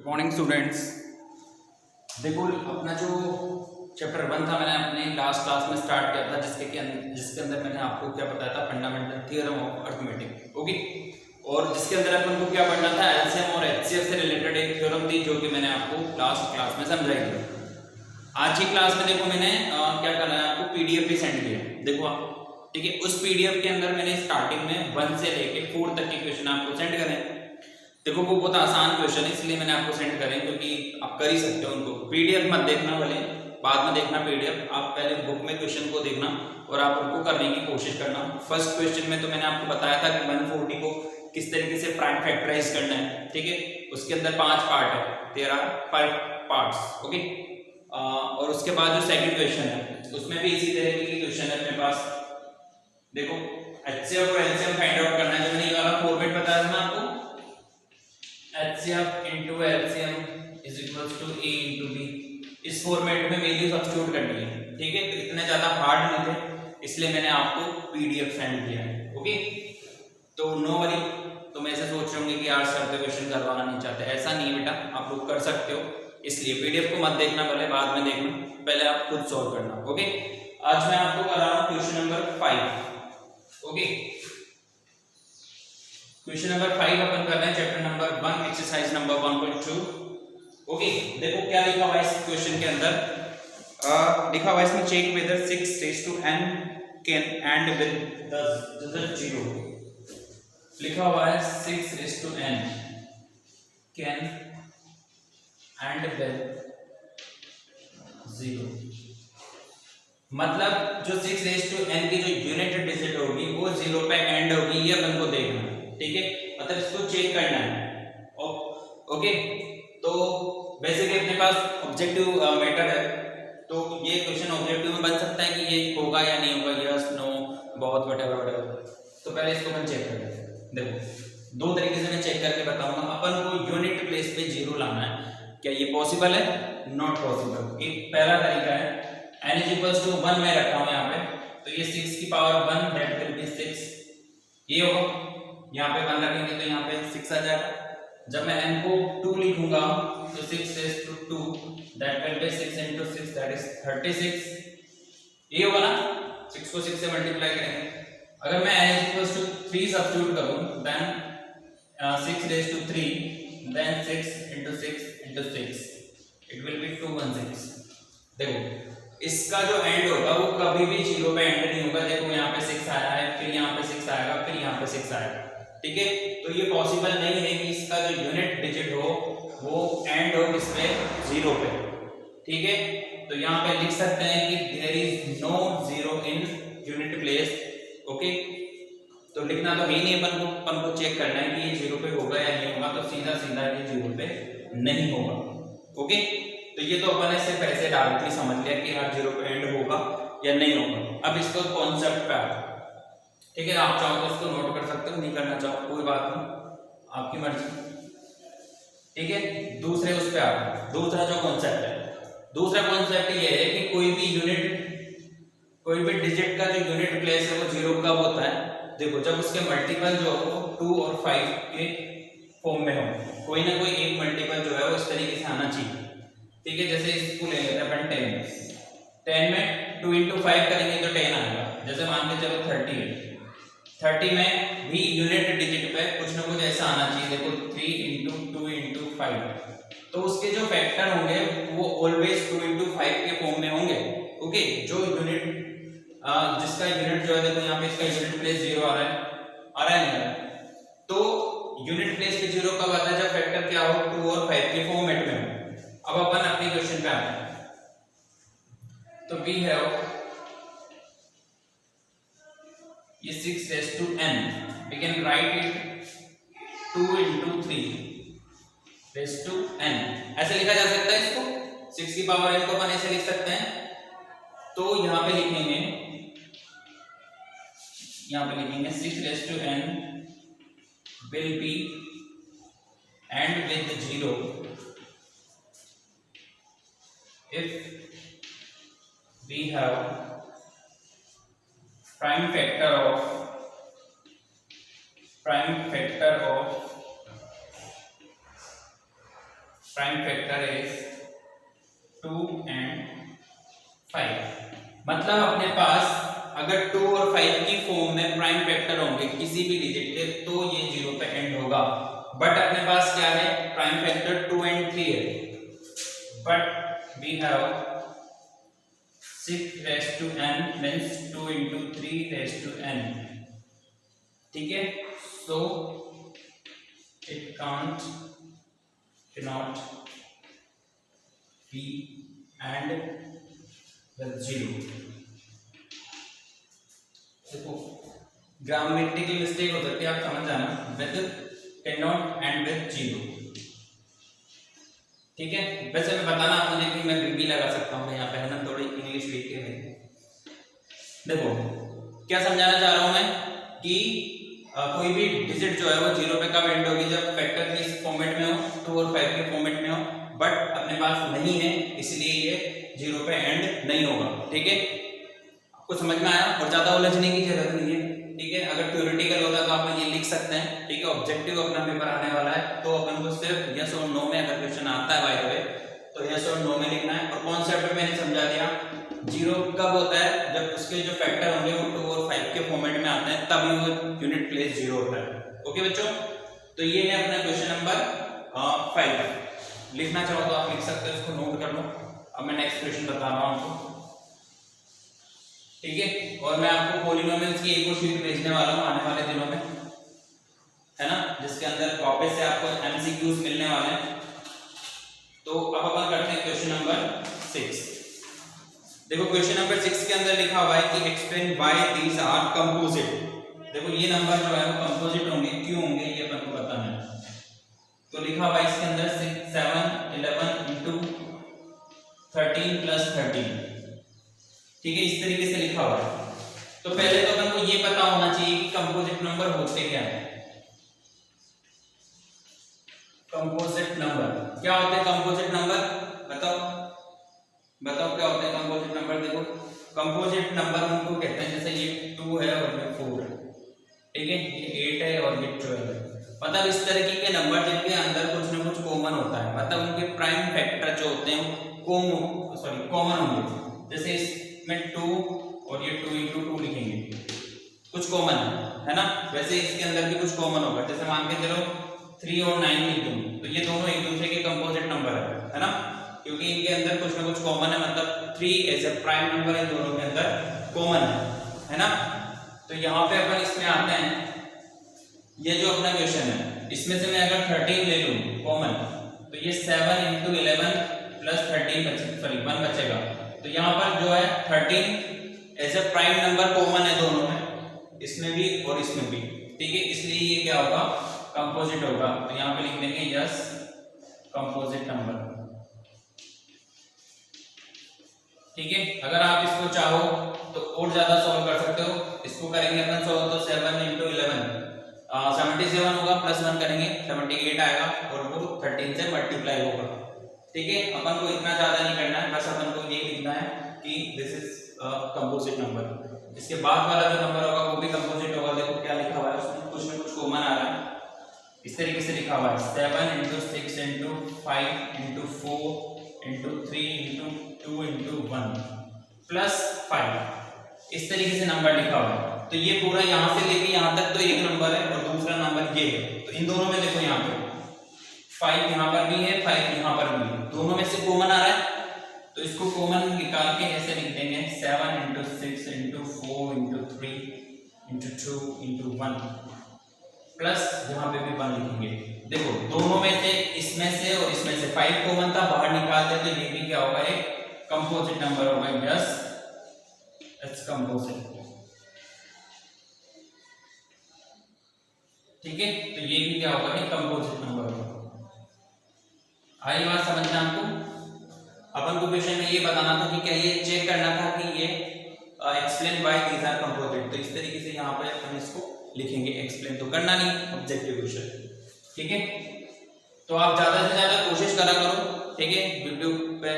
Morning students. देखो अपना जो चैप्टर 1 था मैंने अपने लास्ट क्लास में स्टार्ट किया था जिसके अंदर मैंने आपको क्या बताया था, fundamental theorem of arithmetic. Okay, और जिसके अंदर अपन को क्या पढ़ना था, एलसीएम और एचसीएफ से रिलेटेड एक थ्योरम थी जो कि मैंने आपको लास्ट क्लास में समझाई थी। आज की क्लास में देखो मैंने क्या करना है, आपको पीडीएफ भी सेंड किया। देखो आप, ठीक है, उस पीडीएफ के अंदर मैंने स्टार्टिंग में 1 से लेके 4 तक के क्वेश्चन आपको सेंड करें। देखो वो बहुत आसान क्वेश्चन है, इसलिए मैंने आपको सेंड करें क्योंकि आप कर ही सकते हो उनको। पीडीएफ मत देखना, भले बाद में देखना पीडीएफ, आप पहले बुक में क्वेश्चन को देखना और आप उनको करने की कोशिश करना। फर्स्ट क्वेश्चन में तो मैंने आपको बताया था कि 140 को किस तरीके से प्राइम फैक्टराइज करना है, ठीक है। उसके अंदर 5 पार्ट है, 5 पार्ट्स। ओके, और उसके बाद जो सेकंड क्वेश्चन है उसमें भी इसी तरीके की क्वेश्चन है अपने पास। देखो एचसीएफ और एलसीएम फाइंड आउट करना है। जो मैंने ये वाला फॉर्मेट बताया था ना आपको, HCF into LCM is equals to A into B, इस फॉर्मेट में वैल्यू सब्स्टिट्यूट करनी है, ठीक है। तो इतने ज्यादा हार्ड नहीं थे, इसलिए मैंने आपको पीडीएफ सेंड किया है। ओके, तो नो वरी, तुम ऐसे सोच रहे होंगे कि यार सर तो क्वेश्चन करवाना नहीं चाहते, ऐसा नहीं बेटा, आप लोग कर सकते हो। इसलिए पीडीएफ को मत देखना, भले बाद में देखना, पहले आप खुद सॉल्व करना। ओके, आज मैं आपको कर रहा हूँ question number 5। Okay, question number 5 अपन कर रहे हैं chapter number 1 exercise number 1.2। Okay, देखो क्या लिखा हुआ है इस क्वेश्चन के अंदर। लिखा हुआ है इसमें, check whether 6 raised to n can end with the result 0। लिखा हुआ है 6 raised to n can end with 0। मतलब जो 6 raised to n की जो यूनिट डिजिट होगी वो 0 पे एंड होगी, ये अपन को देखना है, ठीक है। मतलब इसको चेक करना है। ओके, तो बेसिकली अपने पास ऑब्जेक्टिव मैटर है, तो ये क्वेश्चन ऑब्जेक्टिव में बन सकता है कि ये होगा या नहीं होगा, यस नो बहुत व्हाटएवर। तो पहले इसको मैं चेक कर लेते हैं। देखो दो तरीके से मैं चेक करके बताऊंगा। अपन को यूनिट प्लेस पे 0 लाना है, क्या ये पॉसिबल है? Not possible. एक पहला तरीका है, n इज इक्वल्स टू 1 मैं रखता हूं यहाँ पे, तो ये 6 की पावर 1 दैट विल बी 6, ये होगा। यहाँ पे 1 रखेंगे तो यहाँ पे 6 आ जाएगा। जब मैं n को 2 लिखूंगा तो 6 raised to 2 that will be 6 into 6 that is 36, ये होगा ना। 6 को 6 से मल्टीप्लाई करेंगे। अगर मैं n is equals to 3 substitute करूं then 6 raised to 3 then 6 into 6 into 6 it will be 216। देखो इसका जो एंड होगा वो कभी भी 0 पे एंड नहीं होगा। देखो यहाँ पे 6 आया है, फिर यहाँ पे 6 आएगा, फिर यहाँ पे 6 आएगा, ठीक है। तो ये पॉसिबल नहीं है कि इसका जो यूनिट डिजिट हो वो एंड हो किस पे, 0 पे, ठीक है। तो यहाँ पे लिख सकते हैं कि there is no 0 in unit place. Okay, तो लिखना तो है नहीं, अपन को चेक करना है कि ये 0 पे होगा या नहीं होगा। तो सीधा सीधा ये 0 पे नहीं होगा। ओके, तो ये तो अपन ऐसे पैसे डायरेक्टली समझ लिया कि यार 0 पे एंड होगा या नहीं होगा। अब इसको कॉन्सेप्ट पे आता, ठीक है। आप चाहो तो इसको नोट कर सकते हो, नहीं करना चाहो कोई बात नहीं, आपकी मर्जी, ठीक है। दूसरे उस पे आता, दूसरा जो कॉन्सेप्ट है, दूसरा कॉन्सेप्ट ये है कि कोई भी डिजिट का जो यूनिट प्लेस है वो 0 कब होता है। देखो जब उसके मल्टीपल जो हो 2 और 5 के फॉर्म में हो, कोई ना कोई एक मल्टीपल जो है वो इस तरीके से आना चाहिए, ठीक है। जैसे इसको ले लेते हैं अपन 10 में 2 into 5 करेंगे तो 10 आएगा। जैसे मान के चलो 30 है, 30 में भी यूनिट डिजिट पे कुछ ना कुछ ऐसा आना चाहिए। देखो 3 into 2 into 5, तो उसके जो फैक्टर होंगे वो ऑलवेज 2 into 5 के फॉर्म में होंगे। ओके, जो यूनिट जिसका यूनिट जो है, देखो यहाँ पे इसका यूनिट प्लेस 0 आ रहा है, नहीं आ रहा है। तो यूनिट प्लेस पे 0 कब आता है, जब फैक्टर क्या हो 2 और 5 के फॉर्मेट में हो। अब अपन अपने क्वेश्चन पे आते हैं। तो वी हैव ये 6 raised to n, we can write it 2 into 3 raised to n, ऐसे लिखा जा सकता है इसको। 6 की पावर n को अपन ऐसे लिख सकते हैं। तो यहाँ पे लिखेंगे 6 raised to n will be end with 0 if we have prime factor of prime factor is 2 and 5। मतलब अपने पास अगर 2 और 5 की फॉर्म में प्राइम फैक्टर होंगे किसी भी डिजिट के तो ये 0 पे एंड होगा। बट अपने पास क्या है, प्राइम फैक्टर 2 and 3 है, but we have 6 raised to n means 2 into 3 raised to n। ठीक है, so it cannot be and with 0। देखो ग्रामेटिकल मिस्टेक हो सकती है, आप समझ जाना, with can not and with 0। ठीक है, वैसे मैं बताना आप मुझे कि मैं भी लगा सकता हूँ यहाँ पे, है ना, थोड़ी इंग्लिश वीक है। देखो क्या समझाना चाह रहा हूँ मैं कि कोई भी डिजिट जो है वो 0 पे कब एंड होगी, जब फैक्टर की फॉर्मेट में हो, 2 और 5 के फॉर्मेट में हो, बट अपने पास नहीं है इसलिए ये 0 पे एंड नहीं होगा। ठीक है, आपको समझ में आया, और ज्यादा उलझने की जरूरत नहीं है। ठीक है, अगर थ्योरेटिकल होता तो आप ये लिख सकते हैं। ठीक है, ऑब्जेक्टिव अपना पेपर आने वाला है तो अपन को सिर्फ यस और नो में अगर क्वेश्चन आता है बाय द वे तो यस और नो में लिखना है। और कॉन्सेप्ट मैंने समझा दिया, 0 कब होता है, जब उसके जो फैक्टर होंगे वो 2 और 5 के फॉर्मेट में आते हैं, तभी वो यूनिट प्लेस 0 होता है। ओके बच्चों, तो ये है अपना क्वेश्चन नंबर 5। लिखना चाहो तो आप लिख सकते हो, इसको नोट कर लो। अब मैं नेक्स्ट क्वेश्चन बता रहा हूँ आपको। ठीक है, और मैं आपको पॉलिनोमियल्स की एक और शीट भेजने वाला हूँ आने वाले दिनों में, है ना, जिसके अंदर वापस से आपको एमसीक्यूज मिलने वाले हैं। तो अब अपन करते हैं क्वेश्चन नंबर 6। देखो क्वेश्चन नंबर 6 के अंदर लिखा हुआ है कि explain why these are composite. देखो ये नंबर जो है वो कंपोजिट होंगे, क्यों होंगे ये अपन को बताना है। तो लिखा हुआ है इसके अंदर 6 7 11 into 13 plus 13। ठीक है, इस तरीके से लिखा हुआ है। तो पहले तो अपन को ये पता होना चाहिए कि कंपोजिट नंबर होते क्या है। कंपोजिट नंबर क्या होते हैं? कंपोजिट नंबर बताओ बताओ क्या होते हैं कंपोजिट नंबर। देखो कंपोजिट नंबर उनको कहते हैं, जैसे ये 2 है और ये 4 है, ठीक है, ये 8 है और ये 12 है। मतलब इस तरीके के नंबर जिनके अंदर कुछ ना कुछ कॉमन होता है, मतलब उनके प्राइम फैक्टर जो होते हैं कॉमन होंगे। जैसे इसमें 2 और ये 2 into 2 लिखेंगे, कुछ कॉमन है ना। वैसे इसके अंदर भी कुछ कॉमन होगा, जैसे मान के चलो 3 और 9 लिख दूं तो ये दोनों एक दूसरे के कंपोजिट नंबर है ना, क्योंकि इनके अंदर कुछ ना कुछ कॉमन है। मतलब 3 एज ए प्राइम नंबर इन दोनों के अंदर कॉमन है ना। तो यहाँ पे अपन इसमें आते हैं, ये जो अपना क्वेश्चन है इसमें से मैं अगर 13 ले लूं कॉमन तो ये 7 into 11 plus 13 1 बचेगा। तो यहाँ पर जो है 13 as a prime number common है दोनों में, इसमें भी और इसमें भी, ठीक है, इसलिए ये क्या होगा? कंपोजिट होगा। तो यहाँ पे लिख देंगे यस कंपोजिट नंबर। ठीक है, अगर आप इसको चाहो तो और ज्यादा सॉल्व कर सकते हो। इसको करेंगे अपन सॉल्व तो 7 into 11 77 होगा, प्लस 1 करेंगे 78 आएगा और वो 13 से मल्टीप्लाई होगा। ठीक है, अपन को इतना ज्यादा नहीं करना है, बस अपन को ये लिखना है कि दिस इज कंपोजिट नंबर। इसके बाद वाला जो नंबर होगा वो भी कंपोजिट होगा। देखो क्या लिखा हुआ है उसमें, कुछ ना कुछ कॉमन आ रहा है। इस तरीके से लिखा हुआ है 7 into 6 into 5 into 4 into 3 into 2 into 1 plus 5। इस तरीके से नंबर लिखा हुआ है। तो ये पूरा यहाँ से लेके यहाँ तक तो एक नंबर है और दूसरा नंबर ये है। तो इन दोनों में देखो यहाँ पे 5 यहाँ पर भी है, 5 यहाँ पर भी है, दोनों में से कॉमन आ रहा है। तो इसको कॉमन निकाल के ऐसे लिख देंगे 7 into 6 into 4 into 3 into 2 into 1 plus यहाँ पे भी 1 लिखेंगे। देखो दोनों में से, इसमें से और इसमें से 5 कॉमन था, बाहर निकाल दे तो ये भी क्या होगा? एक कंपोजिट नंबर होगा। Yes it's composite. ठीक है, तो ये भी क्या होगा? एक कंपोजिट नंबर होगा। आई बात समझ में आपको? अपन को क्वेश्चन में ये बताना था कि क्या ये चेक करना था कि ये explain why these are composite. तो इस तरीके से यहाँ पे हम इसको लिखेंगे। एक्सप्लेन तो करना नहीं, ऑब्जेक्टिव क्वेश्चन। ठीक है, तो आप ज्यादा से ज्यादा कोशिश करा करो। ठीक है, यूट्यूब पे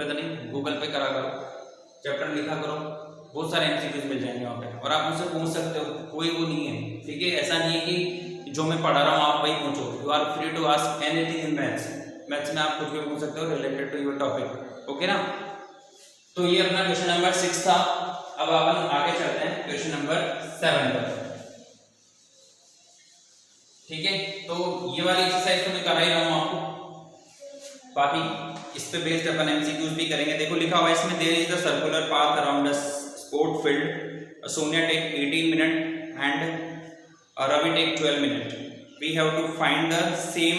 तो नहीं, गूगल पे करा करो, चैप्टर लिखा करो, बहुत सारे एमसीक्यूज मिल जाएंगे वहाँ पे और आप मुझसे पूछ सकते हो, कोई वो नहीं है। ठीक है, ऐसा नहीं है कि जो मैं पढ़ा रहा हूँ आप वही पूछो। You are free to ask anything in maths. Maths में आप कुछ भी पूछ सकते हो related to your topic, okay ना। तो ये अपना क्वेश्चन नंबर 6 था। अब अपन आगे चलते हैं क्वेश्चन नंबर 7 पर, ठीक है। तो ये वाली एक्सरसाइज तो मैं करा ही रहा हूं आपको, बाकी इस पे बेस्ड अपन एमसीक्यूज भी करेंगे। देखो लिखा हुआ है इसमें, there is the circular path around the sport field, Sonia take 18 minute and Ravi take 12 minutes. We have to find the same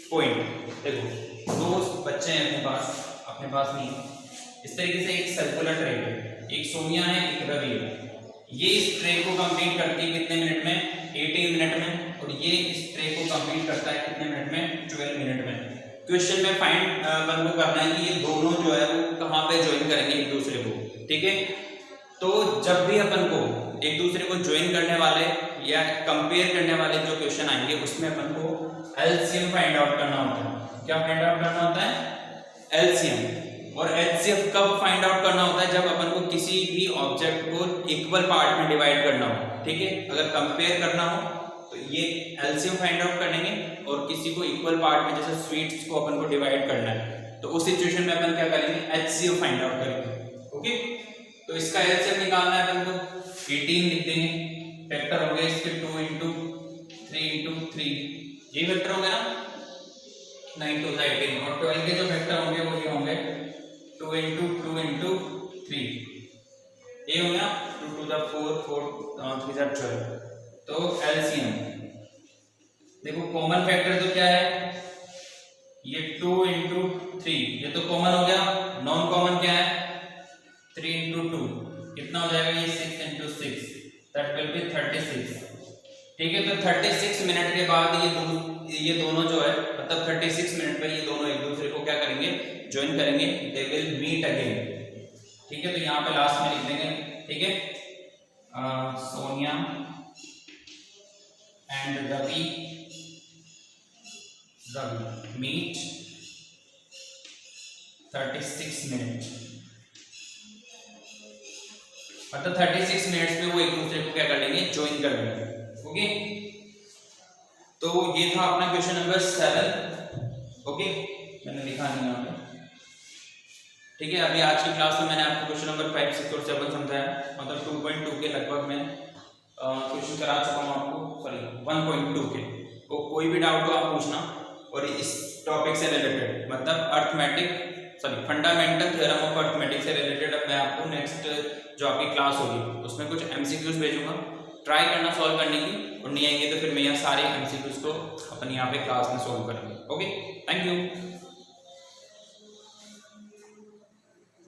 point. देखो दो बच्चे हैं अपने पास नहीं, इस तरीके से एक सर्कुलर ट्रैक है, एक सोनिया है एक रवि है। ये इस ट्रैक को कंप्लीट करती है कितने मिनट में? 18 मिनट में। और ये इस ट्रैक को कंप्लीट करता है कितने मिनट में? 12 मिनट में। क्वेश्चन में फाइंड अपन को करना है कि ये दोनों जो है वो कहाँ पे ज्वाइन करेंगे एक दूसरे को, ठीक है। तो जब भी अपन को एक दूसरे को ज्वाइन करने वाले या कंपेयर करने वाले जो क्वेश्चन आएंगे उसमें अपन को एलसीएम फाइंड आउट करना होता है। क्या फाइंड आउट करना होता है? एलसीएम। और एचसीएफ कब फाइंड आउट करना होता है? जब अपन को किसी भी ऑब्जेक्ट को इक्वल पार्ट में डिवाइड करना हो, ठीक है। अगर कंपेयर करना हो तो ये एलसीएम फाइंड आउट करेंगे, और किसी को इक्वल पार्ट में जैसे स्वीट्स को अपन को डिवाइड करना है तो उस सिचुएशन में अपन क्या करेंगे? एचसीएफ फाइंड आउट करेंगे, ओके। तो इसका एलसीएम निकालना है अपन को, 18 लिख देंगे, फैक्टर हो गए इसके 2 into 3 into 3, ये फैक्टर होंगे ना, 9 to 18, और 12 के जो फैक्टर होंगे वो ये होंगे 2 into 2 into 3, ये होंगे ना 2 to the 4 4 3 जा 12। तो एलसीएम देखो, कॉमन फैक्टर तो क्या है? ये 2 into 3, ये तो कॉमन हो गया। नॉन कॉमन क्या है? 3 into 2, कितना हो जाएगा? ये 6 into 6, that will be 36, ठीक है। तो 36 मिनट के बाद ये दोनों जो है, मतलब 36 मिनट पे ये दोनों एक दूसरे को क्या करेंगे? ज्वाइन करेंगे, दे विल मीट अगेन, ठीक है। तो यहाँ पे लास्ट में लिख देंगे, ठीक है, Sonia and Ravi meet 36 minute, मतलब 36 मिनट्स में वो एक दूसरे को क्या कर लेंगे? ज्वाइन कर लेंगे, ओके। तो ये था अपना क्वेश्चन नंबर 7, ओके। मैंने लिखा नहीं यहाँ पे, ठीक है। अभी आज की क्लास में मैंने आपको क्वेश्चन नंबर 5 6 और 7 समझाया, मतलब 2.2 के लगभग में क्वेश्चन करा चुका हूँ आपको, सॉरी 1.2 के। तो कोई भी डाउट हो आप पूछना, और इस टॉपिक से रिलेटेड, मतलब फंडामेंटल थ्योरम ऑफ अर्थमेटिक से रिलेटेड अब मैं आपको नेक्स्ट जो आपकी क्लास होगी उसमें कुछ एमसीक्यूज भेजूंगा, ट्राई करना सॉल्व करने की, और नहीं आएंगे तो फिर मैं यहाँ सारे एमसीक्यूज को अपन यहाँ पे क्लास में सॉल्व करेंगे, ओके। Thank you.